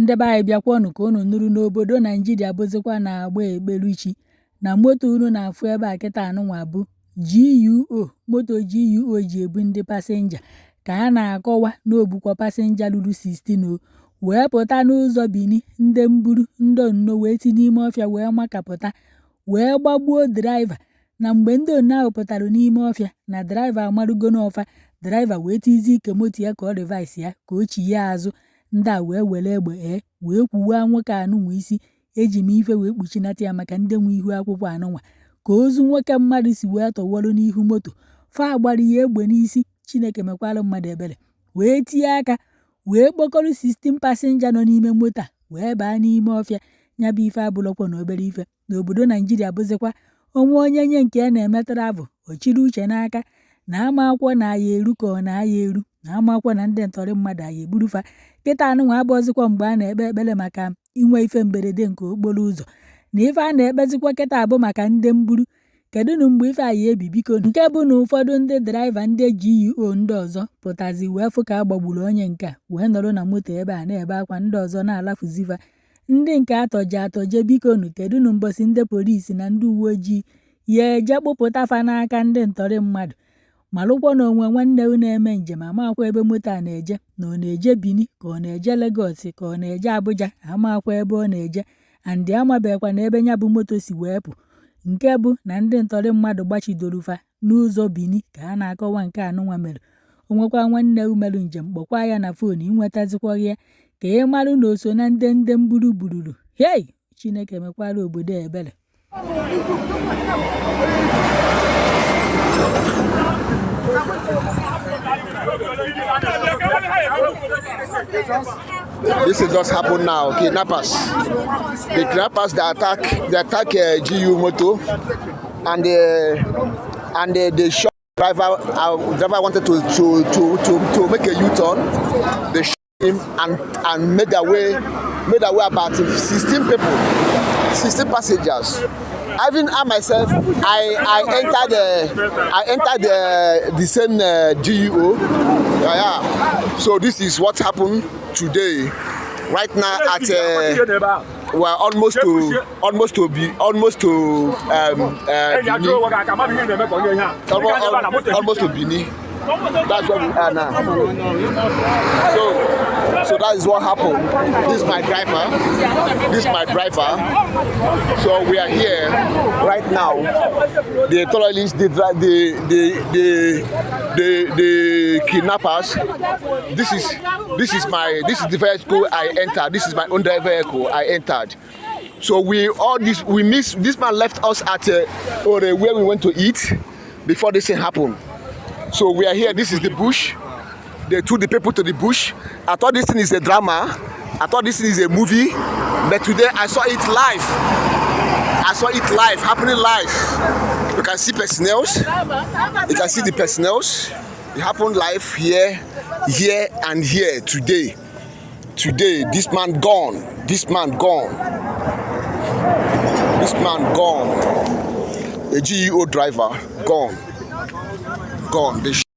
ndebe anyị bịakwanụ ka unu nụrụ n'obodo Naijiria bụzikwa na-agba ekpeluchi na moto unu na-afụ ebe a kịta anụnwa bụ GUO. Moto GUO ji ebu ndị pasenja ka a na-akọwa n'ogbukwa pasenja ruru 16 wee pụta n'ụzọ Benin ndị mburu ndị onno wee si n'ime ọfịa wee makapụta wee gbagbuo draiva. Na mgbe ndị onno ahụ pụtara n'ime ọfịa na draiva amarugo n'ọfa, draiva wee tizie ike moto ya ka ọ rịvaịsị ya ka o chi ya azụ. Ndị a wee were egbe wee kwuwa nwoke anụnwa isi. Eji m ife wee kpuchinata ya maka ndị nwe ihu akwụkwọ anụnwa ka ozu nwoke mmadụ si wee tọwọrọ n'ihu moto. Fa agbara ya egbe n'isi. Chineke mekwara mmadụ ebere wee tie aka wee kpokọrọ 16 pasenja nọ n'ime moto a wee baa n'ime ọfịa. Ya bụ ife abụrụkwa na obere ife. N'obodo Naijiria bụzikwa onwe onye nye nke na-emetara abụ o chiri uche n'aka na amakwọ na aya eru ka ọ na-aya eru, na amakwọ na ndị ntọrị mmadụ aya eburufa. Kịta anụnwa abụọzikwa mgbe a na-ekpe ekpere maka inwe ife mberede nke okporo ụzọ, na ife a na-ekpezikwa kịta abụ maka ndị mburu. Kedụnụ mgbe ife aya ebi biko nke bụ na ụfọdụ ndị draiva ndị GUO ndị ọzọ pụtazi wee fụ ka a gbagburu onye nke a wee nọrọ na moto ebe a na-ebe akwa, ndị ọzọ na-alafuziva. Ndị nke atọje bikonu kedụnụ mbosi ndị polisi na ndị uwe ojii ya eje kpụpụta fa n'aka ndị ntọrị mmadụ. Malụkwa na onwe nwanne unu eme njem amakwa ebe moto a na-eje, na ọ na-eje Benin ka ọ na-eje Lagos ka ọ na-eje Abuja, amakwa ebe ọ na-eje andị amabekwa na ebe nya bụ moto si wee pụ. Nke bụ na ndị ntọrị mmadụ gbachidorufa n'ụzọ Benin ka a na-akọwa nke anụnwa mere. O nwekwa nwanne umerụ njem kpọkwa ya na fon inwetazikwa ya ka ị marụ na o so na ndị mburu bururu. Hei, Chineke mekwara obodo ebere. This has just happened now. Kidnappers. The kidnappers they attack GU moto, and they shot driver. Driver wanted to make a U-turn. They shot him and made their way about 16 people, 16 passengers. Even I myself, I entered the same GUO. Yeah. So this is what happened today. Right now at we're almost to Benin. Almost to Benin. That's what we are now. So that is what happened. This is my driver. So we are here right now. The terrorists, the kidnappers. This is the vehicle I entered. This is my own vehicle I entered. So this man left us at Ore where we went to eat before this thing happened. So we are here. This is the bush. They took the people to the bush. I thought this thing is a drama. I thought this thing is a movie. But today I saw it live. Happening live. You can see personnel. You can see the personnel. It happened live here, and here today. Today, this man gone. A GUO driver gone. They